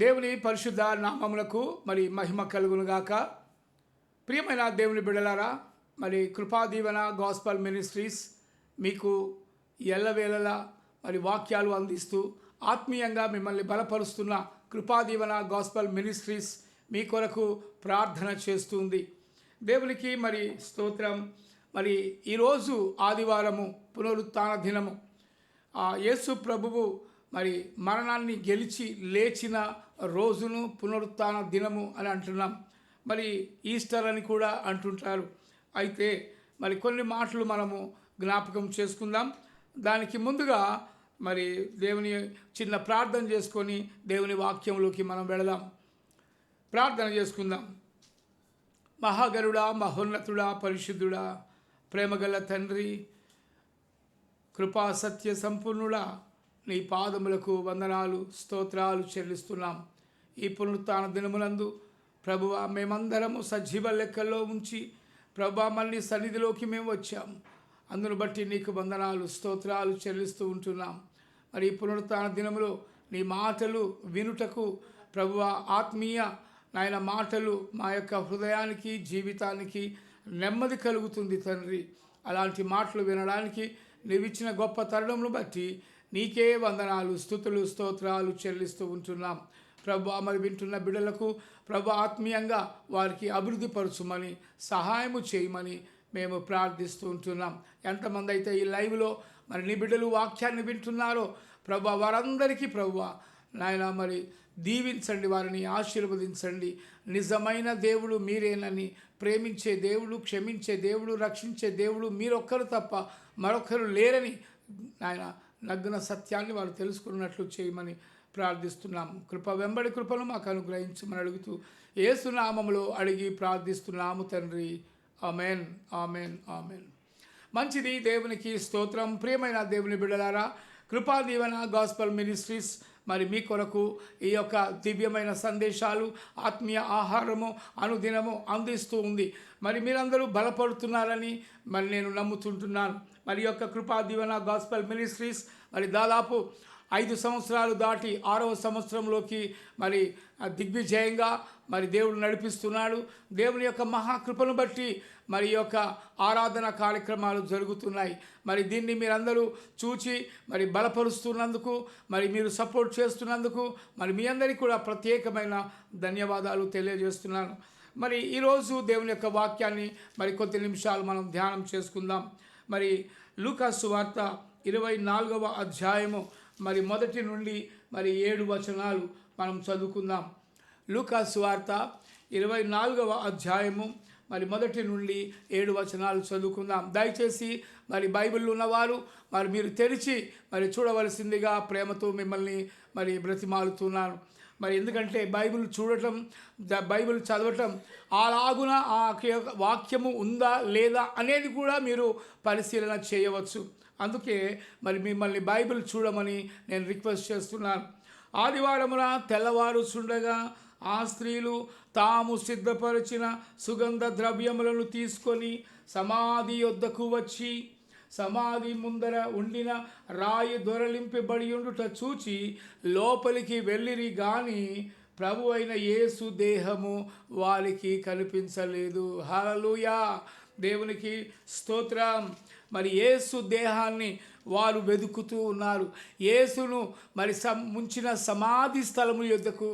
దేవుని పరిశుద్ధ నామములకు మరి మహిమ కలుగునుగాక. ప్రియమైన దేవుని బిడ్డలారా, మరి కృపాదీవెన గాస్పల్ మినిస్ట్రీస్ మీకు ఎల్లవేళలా మరి వాక్యాలు అందిస్తూ ఆత్మీయంగా మిమ్మల్ని బలపరుస్తున్న కృపాదీవెన గాస్పల్ మినిస్ట్రీస్ మీ కొరకు ప్రార్థన చేస్తుంది. దేవునికి మరి స్తోత్రం. మరి ఈరోజు ఆదివారము, పునరుత్థాన దినము. యేసు ప్రభువు మరి మరణాన్ని గెలిచి లేచిన రోజును పునరుత్థాన దినము అని అంటున్నాం. మరి ఈస్టర్ అని కూడా అంటుంటారు. అయితే మరి కొన్ని మాటలు మనము జ్ఞాపకం చేసుకుందాం. దానికి ముందుగా మరి దేవుని చిన్న ప్రార్థన చేసుకొని దేవుని వాక్యంలోకి మనం వెళదాం. ప్రార్థన చేసుకుందాం. మహాగరుడా, మహోన్నతుడా, పరిశుద్ధుడా, ప్రేమగల తండ్రి, కృపా సత్య సంపూర్ణుడా, నీ పాదములకు వందనాలు, స్తోత్రాలు చెల్లిస్తున్నాం. ఈ పునరుత్థాన దినమునందు ప్రభువా, మేమందరము సజీవ లెక్కల్లో ఉంచి ప్రభువా మళ్ళీ సన్నిధిలోకి మేము వచ్చాము. అందును బట్టి నీకు వందనాలు, స్తోత్రాలు చెల్లిస్తూ ఉంటున్నాం. మరి ఈ పునరుత్థాన దినములో నీ మాటలు వినుటకు ప్రభువా, ఆత్మీయ నాయన మాటలు మా యొక్క హృదయానికి, జీవితానికి నెమ్మది కలుగుతుంది తండ్రి. అలాంటి మాటలు వినడానికి నీవిచ్చిన గొప్ప తరుణమును బట్టి నీకే వందనాలు, స్తుతులు, స్తోత్రాలు చెల్లిస్తూ ఉంటున్నాం. ప్రభు మరి వింటున్న బిడ్డలకు ప్రభు ఆత్మీయంగా వారికి అభివృద్ధి పరచుమని, సహాయము చేయమని మేము ప్రార్థిస్తూ ఉంటున్నాం. ఎంతమంది అయితే ఈ లైవ్లో మరి నీ బిడ్డలు వాక్యాన్ని వింటున్నారో ప్రభు వారందరికీ ప్రభు నాయన మరి దీవించండి, వారిని ఆశీర్వదించండి. నిజమైన దేవుడు మీరేనని, ప్రేమించే దేవుడు, క్షమించే దేవుడు, రక్షించే దేవుడు మీరొక్కరు తప్ప మరొకరు లేరని ఆయన నగ్న సత్యాన్ని వారు తెలుసుకున్నట్లు చేయమని ప్రార్థిస్తున్నాం. కృప వెంబడి కృపను మాకు అనుగ్రహించమని అడుగుతూ యేసు నామములో అడిగి ప్రార్థిస్తున్నాము తండ్రి. Amen, amen, amen. మంచిది, దేవునికి స్తోత్రం. ప్రియమైన దేవుని బిడ్డలారా, కృపాదీవెన గాస్పల్ మినిస్ట్రీస్ మరి మీ కొరకు ఈ యొక్క దివ్యమైన సందేశాలు, ఆత్మీయ ఆహారము అనుదినము అందిస్తూ ఉంది. మరి మీరందరూ బలపడుతున్నారని మరి నేను నమ్ముతుంటున్నాను. మరి యొక్క కృపాదీవెన గాస్పల్ మినిస్ట్రీస్ మరి దాదాపు 5 సంవత్సరాలు దాటి 6వ సంవత్సరంలోకి మరి దిగ్విజయంగా మరి దేవుడు నడిపిస్తున్నాడు. దేవుని యొక్క మహాకృపను బట్టి మరి యొక్క ఆరాధన కార్యక్రమాలు జరుగుతున్నాయి. మరి దీన్ని మీరందరూ చూచి మరి బలపరుస్తున్నందుకు, మరి మీరు సపోర్ట్ చేస్తున్నందుకు మరి మీ అందరికీ కూడా ప్రత్యేకమైన ధన్యవాదాలు తెలియజేస్తున్నాను. మరి ఈరోజు దేవుని యొక్క వాక్యాన్ని మరి కొద్ది నిమిషాలు మనం ధ్యానం చేసుకుందాం. మరి లూకా సువార్త 24వ అధ్యాయము మరి 1 నుండి మరి 7 వచనాలు మనం చదువుకుందాం. లూకా సువార్త 24వ అధ్యాయము మరి 1 నుండి 7 వచనాలు చదువుకుందాం. దయచేసి మరి బైబిల్ ఉన్నవారు మరి మీరు తెరిచి మరి చూడవలసిందిగా ప్రేమతో మిమ్మల్ని మరి బ్రతిమాలుతున్నాను. మరి ఎందుకంటే బైబిల్ చూడటం, బైబిల్ చదవటం అలాగున ఆ వాక్యము ఉందా లేదా అనేది కూడా మీరు పరిశీలన చేయవచ్చు. అందుకే మరి మిమ్మల్ని బైబిల్ చూడమని నేను రిక్వెస్ట్ చేస్తున్నాను. ఆదివారమున తెల్లవారుచుండగా ఆ స్త్రీలు తాము సిద్ధపరిచిన సుగంధ ద్రవ్యములను తీసుకొని సమాధి యొద్దకు వచ్చి సమాధి ముందర ఉండిన రాయి దొరలింపబడి ఉండుట చూచి లోపలికి వెళ్ళిరి గాని ప్రభు అయిన యేసు దేహము వారికి కనిపించలేదు. హల్లెలూయా, దేవునికి స్తోత్రం. మరి యేసు దేహాన్ని వారు వెతుకుతూ ఉన్నారు. యేసును మరి ముంచిన సమాధి స్థలము యొద్దకు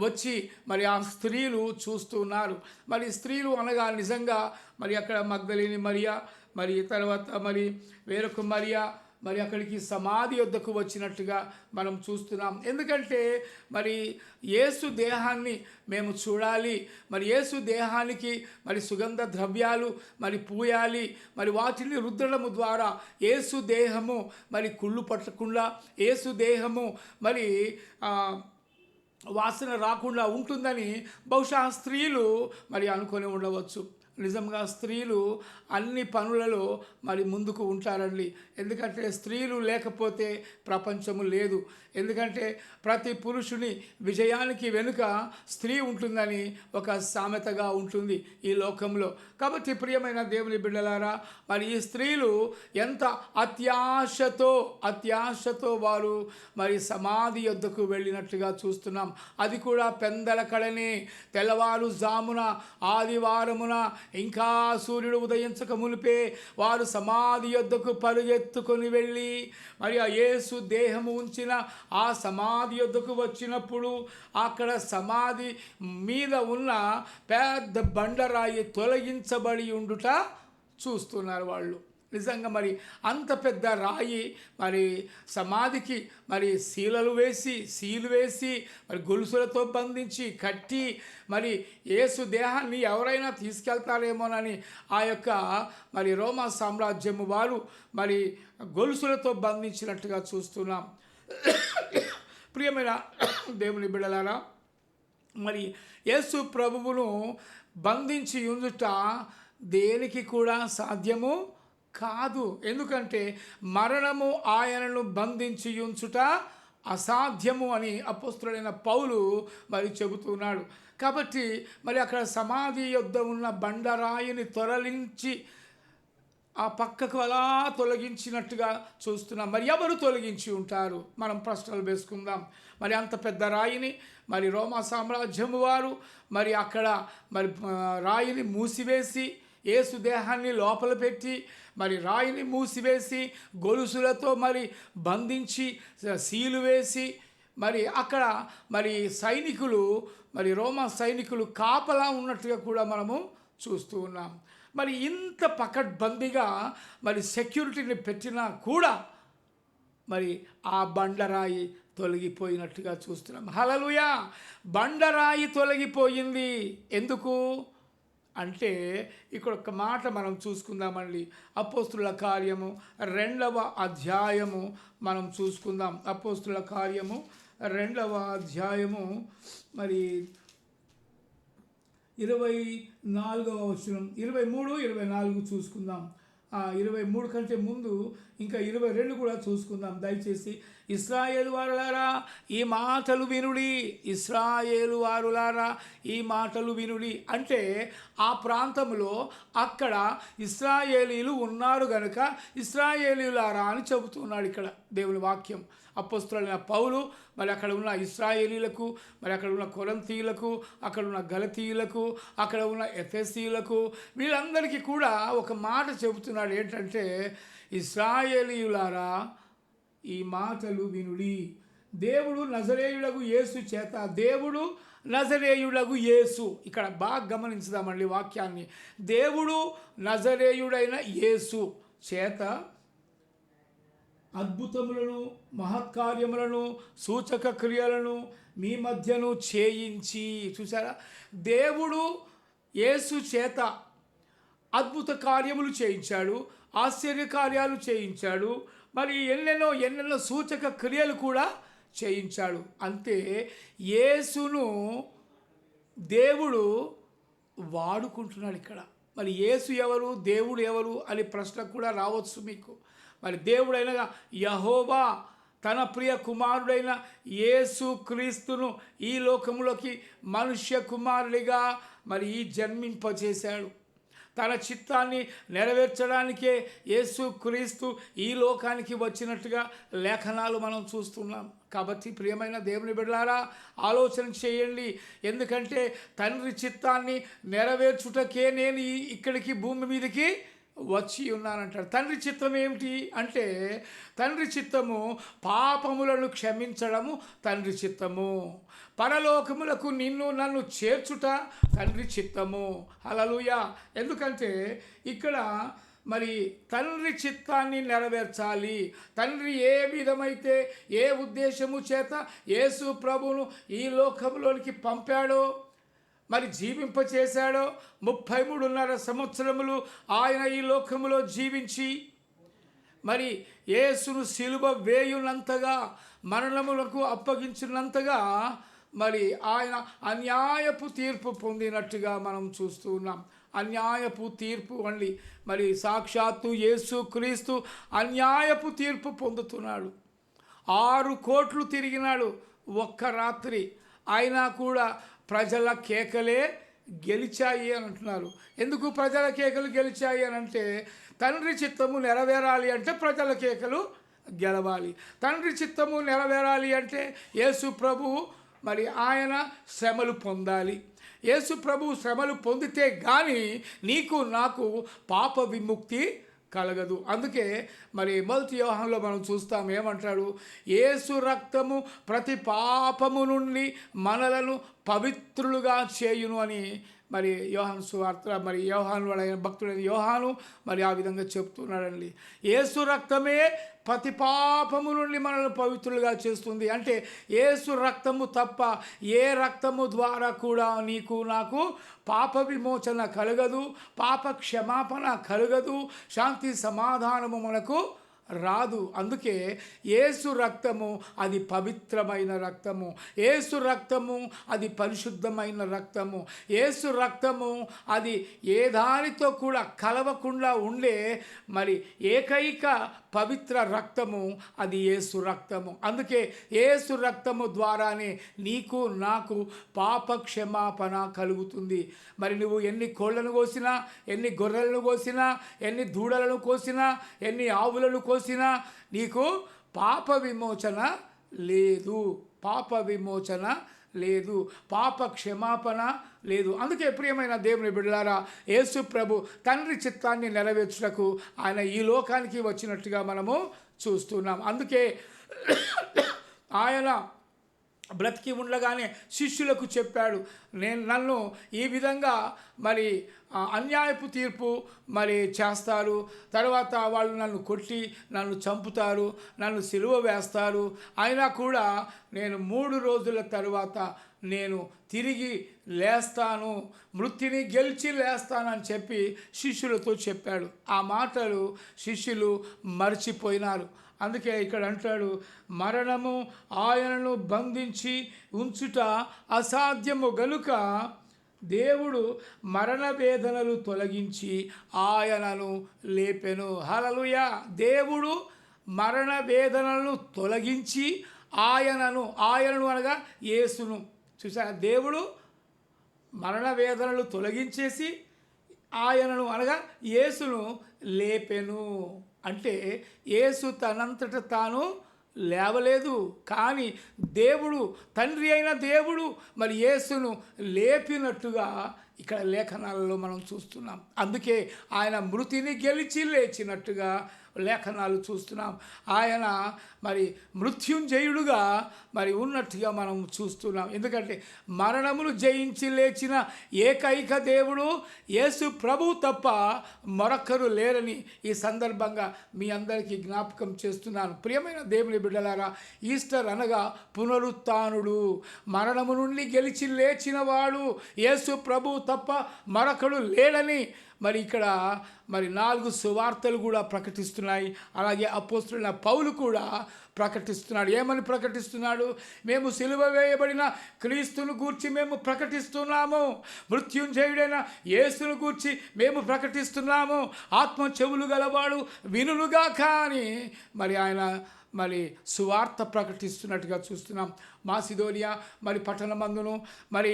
వచ్చి మరి ఆ స్త్రీలు చూస్తూ ఉన్నారు. మరి స్త్రీలు అనగా నిజంగా మరి అక్కడ మగ్దలేని మరియా, మరి తర్వాత మరి వేరొక మరియా మరి అక్కడికి సమాధి యొద్దకు వచ్చినట్టుగా మనం చూస్తున్నాం. ఎందుకంటే మరి యేసు దేహాన్ని మేము చూడాలి, మరి యేసు దేహానికి మరి సుగంధ ద్రవ్యాలు మరి పూయాలి, మరి వాటిని రుద్దడము ద్వారా యేసు దేహము మరి కుళ్ళు పట్టకుండా, యేసు దేహము మరి వాసన రాకుండా ఉంటుందని బహుశా స్త్రీలు మరి అనుకొని ఉండవచ్చు. నిజంగా స్త్రీలు అన్ని పనులలో మరి ముందుకు ఉంటారండి. ఎందుకంటే స్త్రీలు లేకపోతే ప్రపంచము లేదు. ఎందుకంటే ప్రతి పురుషుని విజయానికి వెనుక స్త్రీ ఉంటుందని ఒక సామెతగా ఉంటుంది ఈ లోకంలో. కాబట్టి ప్రియమైన దేవుని బిడ్డలారా, మరి ఈ స్త్రీలు ఎంత అత్యాశతో వారు మరి సమాధి యొద్దకు వెళ్ళినట్టుగా చూస్తున్నాం. అది కూడా పెందల కడనే, తెల్లవారుజామున, ఆదివారమున, ఇంకా సూర్యుడు ఉదయించక మునిపే వారు సమాధి యొద్దకు పరుగెత్తుకొని వెళ్ళి మరి ఆ యేసు దేహము ఉంచిన ఆ సమాధి యొద్దకు వచ్చినప్పుడు అక్కడ సమాధి మీద ఉన్న పెద్ద బండరాయి తొలగించబడి ఉండుట చూస్తున్నారు వాళ్ళు. నిజంగా మరి అంత పెద్ద రాయి మరి సమాధికి మరి సీలు వేసి మరి గొలుసులతో బంధించి కట్టి మరి యేసు దేహాన్ని ఎవరైనా తీసుకెళ్తారేమోనని ఆ యొక్క మరి రోమా సామ్రాజ్యము వారు మరి గొలుసులతో బంధించినట్టుగా చూస్తున్నాం. ప్రియమైన దేవుని బిడ్డలారా, మరి యేసు ప్రభువును బంధించి ఉంచుట దేనికి కూడా సాధ్యము కాదు. ఎందుకంటే మరణము ఆయనను బంధించి ఉంచుట అసాధ్యము అని అపోస్తలుడైన పౌలు మరి చెబుతున్నాడు. కాబట్టి మరి అక్కడ సమాధి యొద్ద ఉన్న బండరాయిని తొలగించి ఆ పక్కకు అలా తొలగించినట్టుగా చూస్తున్నాం. మరి ఎవరు తొలగించి ఉంటారు? మనం ప్రశ్నలు వేసుకుందాం. మరి అంత పెద్ద రాయిని మరి రోమా సామ్రాజ్యము వారు మరి అక్కడ మరి రాయిని మూసివేసి యేసు దేహాన్ని లోపల పెట్టి మరి రాయిని మూసివేసి గొలుసులతో మరి బంధించి సీలు వేసి మరి అక్కడ మరి సైనికులు మరి రోమా సైనికులు కాపలా ఉన్నట్టుగా కూడా మనము చూస్తూ ఉన్నాం. మరి ఇంత పకడ్బందీగా మరి సెక్యూరిటీని పెట్టినా కూడా మరి ఆ బండరాయి తొలగిపోయినట్టుగా చూస్తున్నాం. హల్లెలూయా! బండరాయి తొలగిపోయింది. ఎందుకు అంటే ఇక్కడ ఒక మాట మనం చూసుకుందామండి. అపోస్తుల కార్యము 2వ అధ్యాయము మనం చూసుకుందాం. అపోస్తుల కార్యము 2వ అధ్యాయము మరి 24వ వచనం, 23, 24 చూసుకుందాం. 23 కంటే ముందు ఇంకా 22 కూడా చూసుకుందాం దయచేసి. ఇశ్రాయేలు వారులారా ఈ మాటలు వినుడి, ఇశ్రాయేలు వారులారా ఈ మాటలు వినుడి అంటే ఆ ప్రాంతంలో అక్కడ ఇశ్రాయేలీలు ఉన్నారు గనుక ఇశ్రాయేలీలారా అని చెబుతున్నాడు ఇక్కడ దేవుని వాక్యం. అపోస్తలుడైన పౌలు మరి అక్కడ ఉన్న ఇశ్రాయేలీలకు, మరి అక్కడ ఉన్న కొరింథీయులకు, అక్కడ ఉన్న గలతీయులకు, అక్కడ ఉన్న ఎఫెసీయులకు, వీళ్ళందరికీ కూడా ఒక మాట చెబుతున్నాడు. ఏంటంటే ఇశ్రాయేలీయులారా ఈ మాటలు వినుడి. దేవుడు నజరేయుడగు యేసు చేత, దేవుడు నజరేయుడగు యేసు, ఇక్కడ బాగా గమనించుదామండి వాక్యాన్ని. దేవుడు నజరేయుడైన యేసు చేత అద్భుతములను, మహత్కార్యములను, సూచక క్రియలను మీ మధ్యను చేయించి, చూసారా, దేవుడు యేసు చేత అద్భుత కార్యములు చేయించాడు, ఆశ్చర్య కార్యాలు చేయించాడు, మరి ఎన్నెన్నో సూచక క్రియలు కూడా చేయించాడు. అంతే యేసును దేవుడు వాడుకుంటున్నాడు ఇక్కడ. మరి యేసు ఎవరు, దేవుడు ఎవరు అని ప్రశ్న కూడా రావచ్చు మీకు. మరి దేవుడైన యెహోవా తన ప్రియ కుమారుడైన యేసు క్రీస్తును ఈ లోకంలోకి మనుష్య కుమారుడిగా మరి జన్మింపచేశాడు. తన చిత్తాన్ని నెరవేర్చడానికే యేసు క్రీస్తు ఈ లోకానికి వచ్చినట్టుగా లేఖనాలు మనం చూస్తున్నాం. కాబట్టి ప్రియమైన దేవుని బిడ్డలారా ఆలోచన చేయండి. ఎందుకంటే తండ్రి చిత్తాన్ని నెరవేర్చుటకే నేను ఇక్కడికి భూమి మీదకి వచ్చి ఉన్నానంటాడు. తండ్రి చిత్తం ఏమిటి అంటే, తండ్రి చిత్తము పాపములను క్షమించడము తండ్రి చిత్తము, పరలోకములకు నిన్ను నన్ను చేర్చుట తండ్రి చిత్తము. హల్లెలూయా! ఎందుకంటే ఇక్కడ మరి తండ్రి చిత్తాన్ని నెరవేర్చాలి. తండ్రి ఏ విధమైతే ఏ ఉద్దేశము చేత యేసు ప్రభువును ఈ లోకంలోనికి పంపాడో, మరి జీవింపచేశాడో, 33.5 సంవత్సరములు ఆయన ఈ లోకములో జీవించి మరి యేసును సిలువ వేయునంతగా, మరణములకు అప్పగించినంతగా మరి ఆయన అన్యాయపు తీర్పు పొందినట్టుగా మనం చూస్తూ ఉన్నాం. అన్యాయపు తీర్పు వండి మరి సాక్షాత్తు యేసు క్రీస్తు అన్యాయపు తీర్పు పొందుతున్నాడు. 6 కోట్లు తిరిగినాడు ఒక్క రాత్రి, అయినా కూడా ప్రజల కేకలే గెలిచాయి అని అంటున్నారు. ఎందుకు ప్రజల కేకలు గెలిచాయి అని అంటే, తండ్రి చిత్తము నెరవేరాలి అంటే ప్రజల కేకలు గెలవాలి. తండ్రి చిత్తము నెరవేరాలి అంటే యేసు ప్రభువు మరి ఆయన శ్రమలు పొందాలి. యేసు ప్రభువు శ్రమలు పొందితే కానీ నీకు నాకు పాప విముక్తి కలగదు. అందుకే మరి 1 యోహానులో మనం చూస్తాం, ఏమంటాడు? యేసు రక్తము ప్రతి పాపము నుండి మనలను పవిత్రులుగా చేయును అని మరి యోహాను సువార్త మరి యోహాను భక్తుడైన యోహాను మరి ఆ విధంగా చెప్తున్నాడండి. యేసు రక్తమే ప్రతి పాపము నుండి మనల్ని పవిత్రులుగా చేస్తుంది. అంటే యేసు రక్తము తప్ప ఏ రక్తము ద్వారా కూడా నీకు నాకు పాప విమోచన కలగదు, పాప క్షమాపణ కలగదు, శాంతి సమాధానము మనకు రాదు. అందుకే యేసు రక్తము అది పవిత్రమైన రక్తము, యేసు రక్తము అది పరిశుద్ధమైన రక్తము, యేసు రక్తము అది ఏ దానితో కూడా కలవకుండా ఉండే మరి ఏకైక పవిత్ర రక్తము అది యేసు రక్తము. అందుకే యేసు రక్తము ద్వారానే నీకు నాకు పాప క్షమాపణ కలుగుతుంది. మరి నువ్వు ఎన్ని కోళ్లను కోసినా, ఎన్ని గొర్రెలను కోసినా, ఎన్ని దూడలను కోసినా, ఎన్ని ఆవులను కోసినా నీకు పాప విమోచన లేదు, పాప విమోచన లేదు, పాప క్షమాపణ లేదు. అందుకే ప్రియమైన దేవుని బిడ్డలారా, యేసు ప్రభు తండ్రి చిత్తాన్ని నెరవేర్చుటకు ఆయన ఈ లోకానికి వచ్చినట్టుగా మనము చూస్తున్నాం. అందుకే ఆయన బ్రతికి ఉండగానే శిష్యులకు చెప్పాడు, నన్ను ఈ విధంగా మరి అన్యాయపు తీర్పు మరి చేస్తారు, తర్వాత వాళ్ళు నన్ను కొట్టి నన్ను చంపుతారు, నన్ను సిలువ వేస్తారు, అయినా కూడా నేను 3 రోజుల తర్వాత నేను తిరిగి లేస్తాను, మృత్యుని గెలిచి లేస్తానని చెప్పి శిష్యులతో చెప్పాడు. ఆ మాటలు శిష్యులు మర్చిపోయినారు. అందుకే ఇక్కడ అంటాడు, మరణము ఆయనను బంధించి ఉంచుట అసాధ్యము గనుక దేవుడు మరణ వేదనలు తొలగించి ఆయనను లేపెను. హల్లెలూయా! దేవుడు మరణ వేదనలను తొలగించి ఆయనను అనగా యేసును, చూసారా? దేవుడు మరణ వేదనలు తొలగించేసి ఆయనను అనగా యేసును లేపెను. అంటే యేసు తనంతట తాను లేవలేదు, కానీ దేవుడు, తండ్రి అయిన దేవుడు మరి యేసును లేపినట్టుగా ఇక్కడ లేఖనాలలో మనం చూస్తున్నాం. అందుకే ఆయన మృతిని గెలిచి లేచినట్టుగా లేఖనాలు చూస్తున్నాం. ఆయన మరి మృత్యుంజయుడుగా మరి ఉన్నట్టుగా మనం చూస్తున్నాం. ఎందుకంటే మరణమును జయించి లేచిన ఏకైక దేవుడు యేసు ప్రభు తప్ప మరొకరు లేరని ఈ సందర్భంగా మీ అందరికీ జ్ఞాపకం చేస్తున్నాను. ప్రియమైన దేవుని బిడ్డలారా, ఈస్టర్ అనగా పునరుత్థానుడు, మరణము నుండి గెలిచి లేచిన వాడు యేసు ప్రభు తప్ప మరొకడు లేడని మరి ఇక్కడ మరి 4 సువార్తలు కూడా ప్రకటిస్తున్నాయి. అలాగే అపోస్తలుడైన పౌలు కూడా ప్రకటిస్తున్నాడు. ఏమని ప్రకటిస్తున్నాడు? మేము సిలువ వేయబడిన క్రీస్తును గూర్చి మేము ప్రకటిస్తున్నాము, మృత్యుంజయుడైన యేసును గూర్చి మేము ప్రకటిస్తున్నాము, ఆత్మ చెవులు గలవాడు వినులుగాక అని మరి ఆయన మరి సువార్త ప్రకటిస్తున్నట్టుగా చూస్తున్నాం. మాసిదోనియా మరి పట్టణమందును, మరి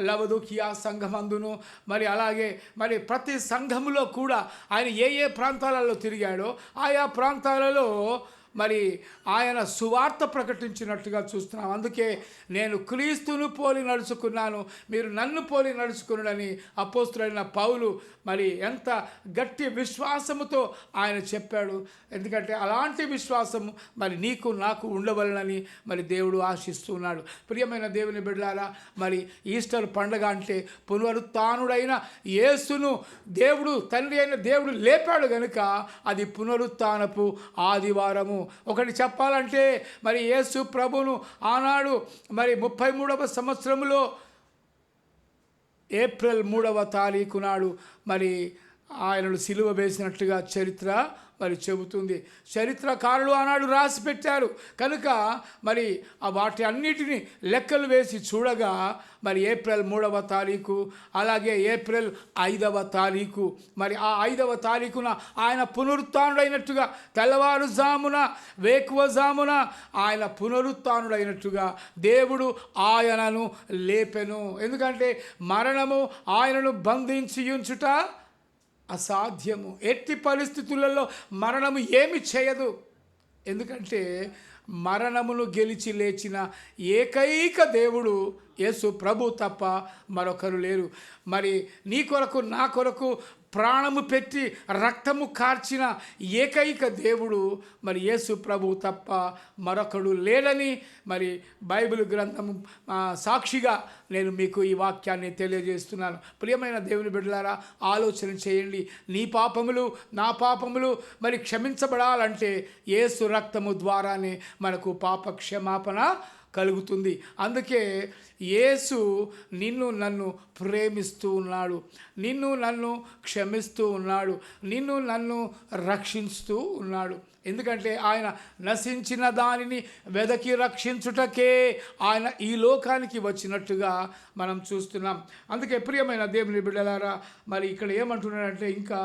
లవదోకియా సంఘమందును, మరి అలాగే మరి ప్రతి సంఘములో కూడా ఆయన ఏ ప్రాంతాలలో తిరిగాడో ఆయా ప్రాంతాలలో మరి ఆయన సువార్త ప్రకటించినట్టుగా చూస్తున్నాం. అందుకే నేను క్రీస్తును పోలి నడుచుకున్నాను, మీరు నన్ను పోలి నడుచుకున్నాడని అపోస్తలుడైన పౌలు మరి ఎంత గట్టి విశ్వాసముతో ఆయన చెప్పాడు. ఎందుకంటే అలాంటి విశ్వాసము మరి నీకు నాకు ఉండవలనని మరి దేవుడు ఆశిస్తున్నాడు. ప్రియమైన దేవుని బిడ్డలారా, మరి ఈస్టర్ పండగ అంటే పునరుత్థానుడైన యేసును దేవుడు, తండ్రి అయిన దేవుడు లేపాడు కనుక అది పునరుత్థానపు ఆదివారము. ఒకటి చెప్పాలంటే మరి యేసు ప్రభును ఆనాడు మరి 33వ సంవత్సరంలో ఏప్రిల్ 3వ తారీఖు నాడు మరి ఆయనను సిలువ వేసినట్టుగా చరిత్ర మరి చెబుతుంది. చరిత్రకారులు ఆనాడు రాసి పెట్టారు కనుక మరి వాటి అన్నిటినీ లెక్కలు వేసి చూడగా మరి ఏప్రిల్ 3వ తారీఖు, అలాగే ఏప్రిల్ 5వ తారీఖు, మరి ఆ 5వ తారీఖున ఆయన పునరుత్థానుడైనట్టుగా, తెల్లవారుజామున వేకువజామున ఆయన పునరుత్థానుడైనట్టుగా దేవుడు ఆయనను లేపెను. ఎందుకంటే మరణము ఆయనను బంధించి ఉంచుట అసాధ్యము. ఎట్టి పరిస్థితులలో మరణము ఏమి చేయదు. ఎందుకంటే మరణమును గెలిచి లేచిన ఏకైక దేవుడు యేసు ప్రభు తప్ప మరొకరు లేరు. మరి నీ కొరకు నా కొరకు ప్రాణము పెట్టి రక్తము కార్చిన ఏకైక దేవుడు మరి యేసు ప్రభు తప్ప మరొకడు లేడని మరి బైబిల్ గ్రంథము సాక్షిగా నేను మీకు ఈ వాక్యాన్ని తెలియజేస్తున్నాను. ప్రియమైన దేవుని బిడ్డలారా, ఆలోచన చేయండి. నీ పాపములు నా పాపములు మరి క్షమించబడాలంటే యేసు రక్తము ద్వారానే మనకు పాప క్షమాపణ కలుగుతుంది. అందుకే యేసు నిన్ను నన్ను ప్రేమిస్తూ ఉన్నాడు, నిన్ను నన్ను క్షమిస్తూ ఉన్నాడు, నిన్ను నన్ను రక్షిస్తూ ఉన్నాడు. ఎందుకంటే ఆయన నశించిన దానిని వెదకి రక్షించుటకే ఆయన ఈ లోకానికి వచ్చినట్టుగా మనం చూస్తున్నాం. అందుకే ప్రియమైన దేవుని బిడ్డలారా, మరి ఇక్కడ ఏమంటున్నాడంటే, ఇంకా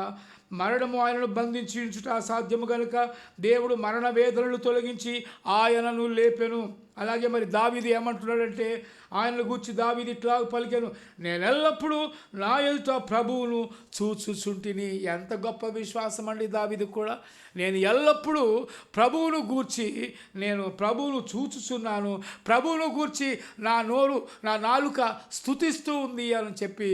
మరణము ఆయనను బంధించి ఉంచుట అసాధ్యము కనుక దేవుడు మరణ వేదనలు తొలగించి ఆయనను లేపెను. అలాగే మరి దావీదు ఏమంటున్నాడంటే, ఆయనను గూర్చి దావీదు ఇట్లా పలికెను, నేను ఎల్లప్పుడూ నా ఎదుట ప్రభువును చూచుచుంటిని. ఎంత గొప్ప విశ్వాసం అండి దావీదు కూడా. నేను ఎల్లప్పుడూ ప్రభువును గూర్చి నేను ప్రభువును చూచుచున్నాను, ప్రభువును గూర్చి నా నోరు నా నాలుక స్తుతిస్తూ ఉంది అని చెప్పి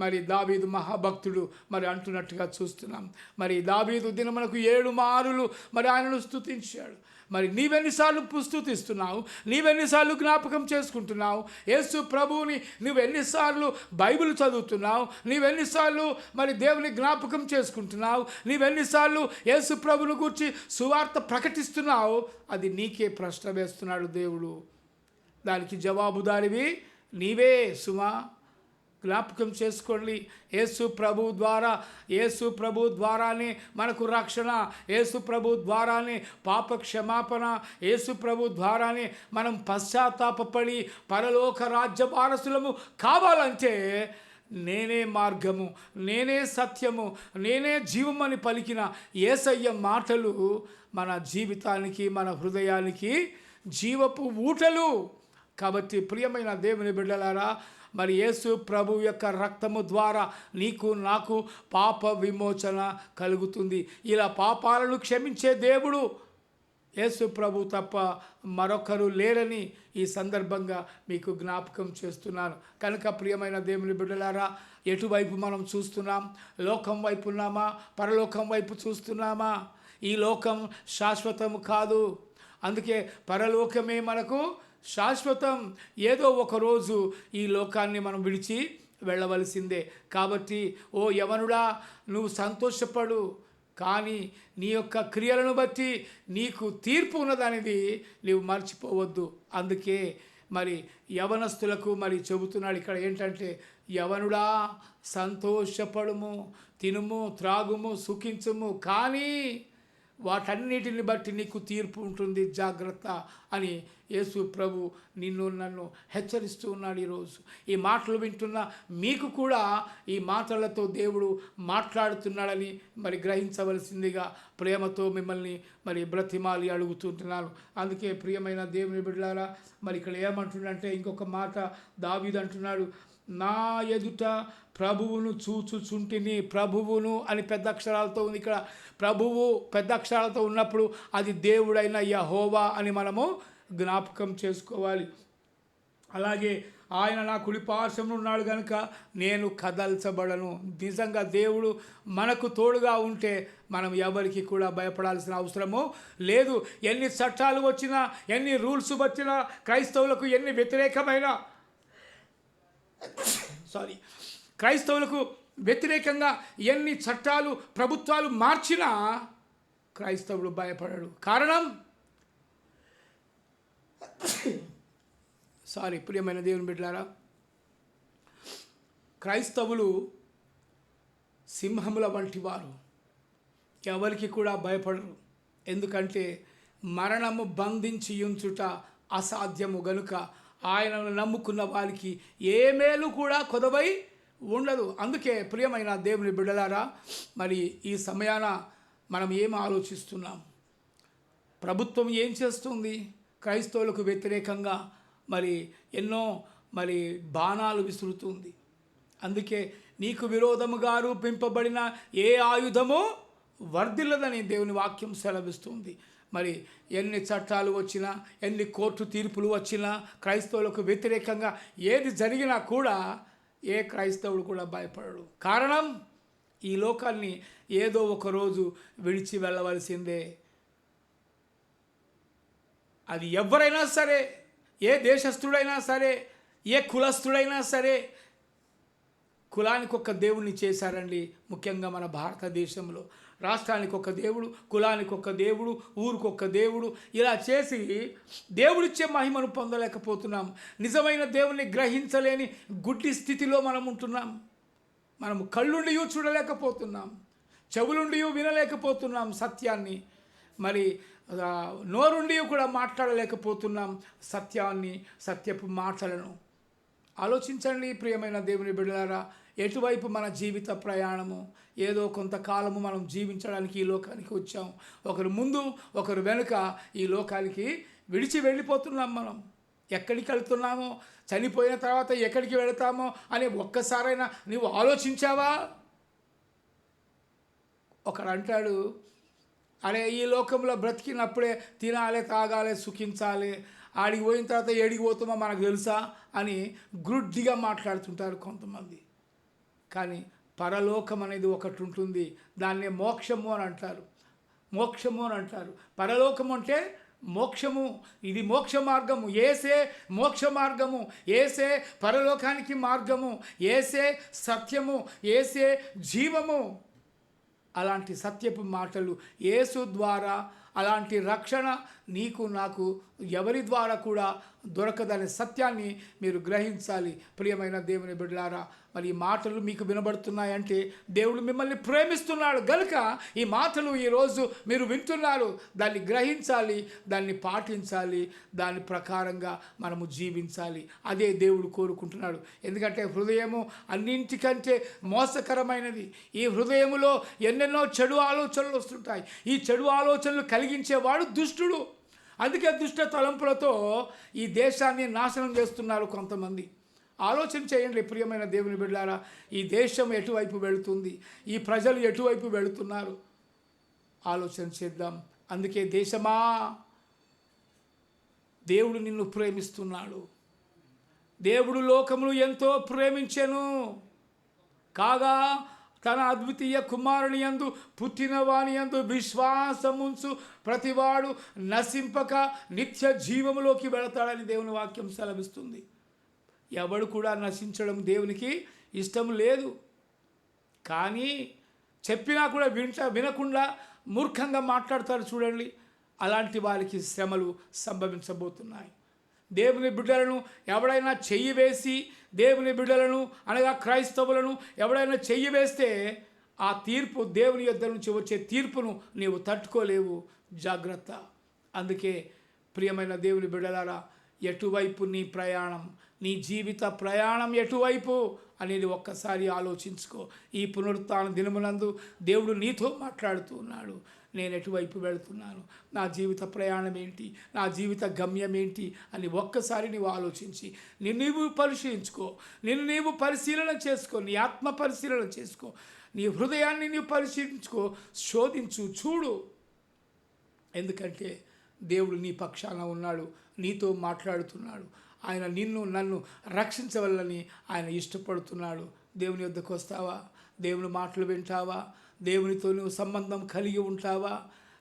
మరి దావీదు మహాభక్తుడు మరి అంటున్నట్టుగా చూస్తున్నాం. మరి దావీదు దినమునకు 7 మారులు మరి ఆయనను స్తుతించాడు. మరి నీవెన్నిసార్లు స్తుతిస్తున్నావు, నీవెన్నిసార్లు జ్ఞాపకం చేసుకుంటున్నావు యేసు ప్రభువుని, నువ్వెన్నిసార్లు బైబిల్ చదువుతున్నావు, నీవెన్నిసార్లు మరి దేవుని జ్ఞాపకం చేసుకుంటున్నావు, నీవెన్నిసార్లు యేసు ప్రభువుని గురించి సువార్త ప్రకటిస్తున్నావు, అది నీకే ప్రశ్న వేస్తున్నాడు దేవుడు. దానికి జవాబుదారివి నీవే సుమా. జ్ఞాపకం చేసుకోండి. యేసు ప్రభు ద్వారానే మనకు రక్షణ, యేసు ప్రభు ద్వారానే పాప క్షమాపణ, యేసు ప్రభు ద్వారానే మనం పశ్చాత్తాపపడి పరలోక రాజ్య వారసులము కావాలంటే నేనే మార్గము, నేనే సత్యము, నేనే జీవమని పలికిన యేసయ్య మాటలు మన జీవితానికి మన హృదయానికి జీవపు ఊటలు. కాబట్టి ప్రియమైన దేవుని బిడ్డలారా, మరి యేసు ప్రభు యొక్క రక్తము ద్వారా నీకు నాకు పాప విమోచన కలుగుతుంది. ఇలా పాపాలను క్షమించే దేవుడు యేసు ప్రభు తప్ప మరొకరు లేరని ఈ సందర్భంగా మీకు జ్ఞాపకం చేస్తున్నాను. కనుక ప్రియమైన దేవుని బిడ్డలారా, ఎటువైపు మనం చూస్తున్నాం? లోకం వైపు ఉన్నామా, పరలోకం వైపు చూస్తున్నామా? ఈ లోకం శాశ్వతము కాదు. అందుకే పరలోకమే మనకు శాశ్వతం. ఏదో ఒకరోజు ఈ లోకాన్ని మనం విడిచి వెళ్ళవలసిందే. కాబట్టి ఓ యవనుడా, నువ్వు సంతోషపడు, కానీ నీ యొక్క క్రియలను బట్టి నీకు తీర్పు ఉన్నదనేది నీవు మర్చిపోవద్దు. అందుకే మరి యవనస్తులకు మరి చెబుతున్నాడు ఇక్కడ ఏంటంటే, యవనుడా సంతోషపడుము, తినుము, త్రాగుము, సుఖించుము, కానీ వాటన్నిటిని బట్టి నీకు తీర్పు ఉంటుంది, జాగ్రత్త అని యేసు ప్రభు నిన్ను నన్ను హెచ్చరిస్తూ ఉన్నాడు. ఈరోజు ఈ మాటలు వింటున్న మీకు కూడా ఈ మాటలతో దేవుడు మాట్లాడుతున్నాడని మరి గ్రహించవలసిందిగా ప్రేమతో మిమ్మల్ని మరి బ్రతిమాలి అడుగుతుంటున్నాను. అందుకే ప్రియమైన దేవుని బిడ్డలారా, మరి ఇక్కడ ఏమంటున్నాడంటే, ఇంకొక మాట దావీదు అంటున్నాడు, నా ఎదుట ప్రభువును చూచుచుంటిని. ప్రభువును అని పెద్ద అక్షరాలతో ఉంది ఇక్కడ. ప్రభువు పెద్ద అక్షరాలతో ఉన్నప్పుడు అది దేవుడైన యెహోవా అని మనము జ్ఞాపకం చేసుకోవాలి. అలాగే ఆయన నా కుడి పార్శ్వమున ఉన్నాడు కనుక నేను కదల్చబడను. నిజంగా దేవుడు మనకు తోడుగా ఉంటే మనం ఎవరికి కూడా భయపడాల్సిన అవసరము లేదు. ఎన్ని చట్టాలు వచ్చినా, ఎన్ని రూల్స్ వచ్చినా, క్రైస్తవులకు ఎన్ని క్రైస్తవులకు వ్యతిరేకంగా ఎన్ని చట్టాలు ప్రభుత్వాలు మార్చినా క్రైస్తవుడు భయపడడు. కారణం ప్రియమైన దేవుని బిడ్డలారా, క్రైస్తవులు సింహముల వంటి వారు. ఎవరికి కూడా భయపడరు. ఎందుకంటే మరణము బంధించి ఉంచుట అసాధ్యము గనుక ఆయనను నమ్ముకున్న వారికి ఏ మేలు కూడా కొదవై ఉండదు. అందుకే ప్రియమైన దేవుని బిడ్డలారా, మరి ఈ సమయాన మనం ఏం ఆలోచిస్తున్నాం? ప్రభుత్వం ఏం చేస్తుంది? క్రైస్తవులకు వ్యతిరేకంగా మరి ఎన్నో బాణాలు విసురుతుంది. అందుకే నీకు విరోధముగా రూపింపబడిన ఏ ఆయుధము వర్ధిల్లదని దేవుని వాక్యం సెలవిస్తుంది. మరి ఎన్ని చట్టాలు వచ్చినా, ఎన్ని కోర్టు తీర్పులు వచ్చినా, క్రైస్తవులకు వ్యతిరేకంగా ఏది జరిగినా కూడా ఏ క్రైస్తవుడు కూడా భయపడడు. కారణం, ఈ లోకాన్ని ఏదో ఒకరోజు విడిచి వెళ్ళవలసిందే. అది ఎవరైనా సరే, ఏ దేశస్థుడైనా సరే, ఏ కులస్థుడైనా సరే. కులానికి ఒక దేవుణ్ణి చేశారండి. ముఖ్యంగా మన భారతదేశంలో రాష్ట్రానికి ఒక దేవుడు, కులానికి ఒక దేవుడు, ఊరికొక దేవుడు, ఇలా చేసి దేవుడిచ్చే మహిమను పొందలేకపోతున్నాం. నిజమైన దేవుణ్ణి గ్రహించలేని గుడ్డి స్థితిలో మనం ఉంటున్నాం. మనము కళ్ళుండి చూడలేకపోతున్నాం, చెవులుండి వినలేకపోతున్నాం సత్యాన్ని, మరి నోరుండి కూడా మాట్లాడలేకపోతున్నాం సత్యాన్ని, సత్యపు మాటలను. ఆలోచించండి ప్రియమైన దేవుని బిడ్డలారా, ఎటువైపు మన జీవిత ప్రయాణము? ఏదో కొంతకాలము మనం జీవించడానికి ఈ లోకానికి వచ్చాం. ఒకరు ముందు, ఒకరు వెనుక ఈ లోకానికి విడిచి వెళ్ళిపోతున్నాం. మనం ఎక్కడికి వెళ్తున్నామో, చనిపోయిన తర్వాత ఎక్కడికి వెళతామో అని ఒక్కసారైనా నువ్వు ఆలోచించావా? ఒకడు అంటాడు, అరే ఈ లోకంలో బ్రతికినప్పుడే తినాలి, తాగాలి, సుఖించాలి, ఆడికి పోయిన తర్వాత ఏడికి పోతామో మనకు తెలుసా అని గ్రుడ్డిగా మాట్లాడుతుంటారు కొంతమంది. కానీ పరలోకం అనేది ఒకటి ఉంటుంది, దాన్నే మోక్షము అని అంటారు. మోక్షము అని అంటారు. పరలోకం అంటే మోక్షము. ఇది మోక్ష మార్గము. ఏసే మోక్ష మార్గము, ఏసే పరలోకానికి మార్గము, ఏసే సత్యము, ఏసే జీవము. అలాంటి సత్యపు మాటలు యేసు ద్వారా, అలాంటి రక్షణ నీకు నాకు ఎవరి ద్వారా కూడా దొరకదనే సత్యాన్ని మీరు గ్రహించాలి ప్రియమైన దేవుని బిడ్డలారా. మరి ఈ మాటలు మీకు వినబడుతున్నాయంటే దేవుడు మిమ్మల్ని ప్రేమిస్తున్నాడు గనుక ఈ మాటలు ఈరోజు మీరు వింటున్నారు. దాన్ని గ్రహించాలి, దాన్ని పాటించాలి, దాని ప్రకారంగా మనము జీవించాలి. అదే దేవుడు కోరుకుంటున్నాడు. ఎందుకంటే హృదయము అన్నింటికంటే మోసకరమైనది. ఈ హృదయములో ఎన్నెన్నో చెడు ఆలోచనలు వస్తుంటాయి. ఈ చెడు ఆలోచనలు కలిగించేవాడు దుష్టుడు. అందుకే దుష్ట తలంపులతో ఈ దేశాన్ని నాశనం చేస్తున్నారు కొంతమంది. ఆలోచన చేయండి ప్రియమైన దేవుని బిడ్డలారా, ఈ దేశం ఎటువైపు వెళుతుంది, ఈ ప్రజలు ఎటువైపు వెళుతున్నారు ఆలోచన చేద్దాం. అందుకే దేశమా, దేవుడు నిన్ను ప్రేమిస్తున్నాడు. దేవుడు లోకమును ఎంతో ప్రేమించెను కాగా తన అద్వితీయ కుమారుని యందు పుట్టిన వాని యందు విశ్వాసముంచు ప్రతివాడు నశింపక నిత్య జీవములోకి వెళతాడని దేవుని వాక్యం సెలవిస్తుంది. ఎవడు కూడా నశించడం దేవునికి ఇష్టం లేదు. కానీ చెప్పినా కూడా వినకుండా మూర్ఖంగా మాట్లాడతారు చూడండి. అలాంటి వారికి శ్రమలు సంభవించబోతున్నాయి. దేవుని బిడ్డలను ఎవడైనా చెయ్యి వేసి, దేవుని బిడ్డలను అనగా క్రైస్తవులను ఎవడైనా చెయ్యి వేస్తే ఆ తీర్పు, దేవుని యొద్ద నుంచి వచ్చే తీర్పును నీవు తట్టుకోలేవు. జాగ్రత్త. అందుకే ప్రియమైన దేవుని బిడ్డలారా, ఎటువైపు నీ ప్రయాణం, నీ జీవిత ప్రయాణం ఎటువైపు అనేది ఒక్కసారి ఆలోచించుకో. ఈ పునరుత్థాన దినమునందు దేవుడు నీతో మాట్లాడుతూ ఉన్నాడు. నేను ఎటువైపు వెళుతున్నాను, నా జీవిత ప్రయాణం ఏంటి, నా జీవిత గమ్యం ఏంటి అని ఒక్కసారి నీవు ఆలోచించి నీవు పరిశీలించుకో. నీవు పరిశీలన చేసుకో, నీ ఆత్మ పరిశీలన చేసుకో, నీ హృదయాన్ని నీవు పరిశీలించుకో, శోధించు, చూడు. ఎందుకంటే దేవుడు నీ పక్షాన ఉన్నాడు, నీతో మాట్లాడుతున్నాడు. ఆయన నిన్ను నన్ను రక్షించవలని ఆయన ఇష్టపడుతున్నాడు. దేవుని వద్దకు వస్తావా? దేవుని మాటలు వింటావా? దేవునితో నువ్వు సంబంధం కలిగి ఉంటావా?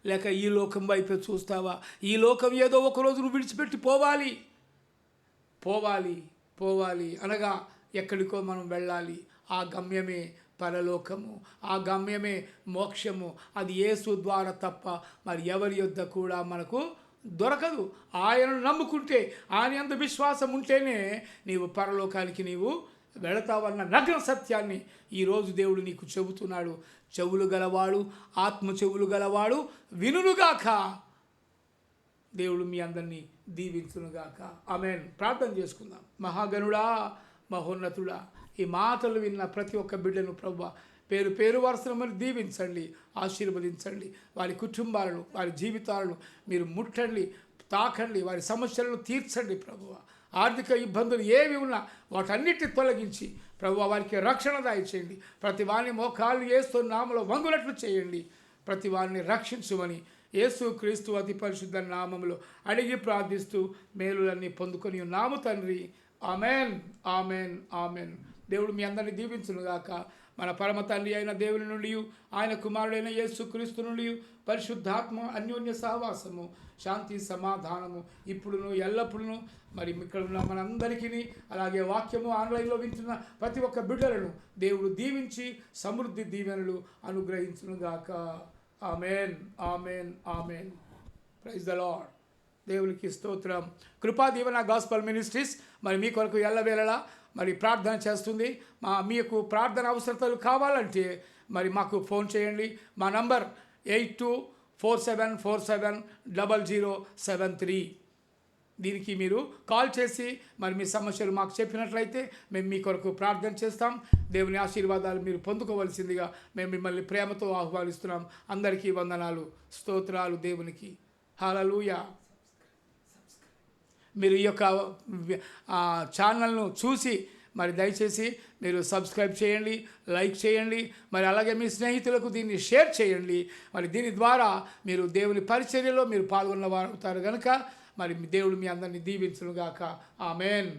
లేక ఈ లోకం వైపే చూస్తావా? ఈ లోకం ఏదో ఒకరోజు నువ్వు విడిచిపెట్టి పోవాలి. అనగా ఎక్కడికో మనం వెళ్ళాలి. ఆ గమ్యమే పరలోకము, ఆ గమ్యమే మోక్షము. అది యేసు ద్వారా తప్ప మరి ఎవరి యొద్ద కూడా మనకు దొరకదు. ఆయనను నమ్ముకుంటే, ఆయన యందు విశ్వాసం ఉంటేనే నీవు పరలోకానికి నీవు వెళతావన్న నగ్న సత్యాన్ని ఈరోజు దేవుడు నీకు చెబుతున్నాడు. చెవులు గలవాడు, ఆత్మ చెవులు గలవాడు వినుగాక. దేవుడు మీ అందరినీ దీవించునుగాక. ఆమేన్. ప్రార్థన చేసుకుందాం. మహాగణుడా, మహోన్నతుడా, ఈ మాటలు విన్న ప్రతి ఒక్క బిడ్డను ప్రభువా పేరు పేరు వరుసను మరి దీవించండి, ఆశీర్వదించండి. వారి కుటుంబాలను, వారి జీవితాలను మీరు ముట్టండి, తాకండి, వారి సమస్యలను తీర్చండి ప్రభువా. ఆర్థిక ఇబ్బందులు ఏవి ఉన్నా వాటన్నిటిని తొలగించి ప్రభువా వారికి రక్షణ దయచేయండి. ప్రతి వారిని మోకాళ్ళు యేసు నామములో వంగునట్లు చేయండి. ప్రతి వారిని రక్షించుమని యేసు క్రీస్తు అతి పరిశుద్ధ నామములో అడిగి ప్రార్థిస్తూ మేలులన్నీ పొందుకొని ఉన్నాము తండ్రి. Amen, amen, amen. దేవుడు మీ అందరినీ దీవించునుగాక. మన పరమ తండ్రి అయిన దేవుని నుండి, ఆయన కుమారుడైన యేసు క్రీస్తు నుండి పరిశుద్ధాత్మ అన్యోన్య సహవాసము, శాంతి సమాధానము ఇప్పుడును ఎల్లప్పుడూ మరి ఇక్కడ ఉన్న మనందరికీ, అలాగే వాక్యము ఆన్లైన్లో వింటున్న ప్రతి ఒక్క బిడ్డలను దేవుడు దీవించి సమృద్ధి దీవెనలు అనుగ్రహించునుగాక. Amen, amen, amen. Praise the Lord. దేవునికి స్తోత్రం. కృపా దీవెన గాస్పల్ మినిస్ట్రీస్ మరి మీ కొరకు ఎల్లవేళలా మరి ప్రార్థన చేస్తుంది. మీకు ప్రార్థన అవసరతలు కావాలంటే మరి మాకు ఫోన్ చేయండి. మా నంబర్ 8247470073. దీనికి మీరు కాల్ చేసి మరి మీ సమస్యలు మాకు చెప్పినట్లయితే మేము మీ కొరకు ప్రార్థన చేస్తాం. దేవుని ఆశీర్వాదాలు మీరు పొందుకోవలసిందిగా మేము మిమ్మల్ని ప్రేమతో ఆహ్వానిస్తున్నాం. అందరికీ వందనాలు, స్తోత్రాలు దేవునికి. హల్లెలూయా. మీరు ఈ యొక్క ఛానల్ను చూసి మరి దయచేసి మీరు సబ్స్క్రైబ్ చేయండి, లైక్ చేయండి. మరి అలాగే మీ స్నేహితులకు దీన్ని షేర్ చేయండి. మరి దీని ద్వారా మీరు దేవుని పరిచర్యలో మీరు పాల్గొన్న వారు అవుతారు కనుక మరి దేవుడు మీ అందరినీ దీవించునుగాక. ఆమెన్.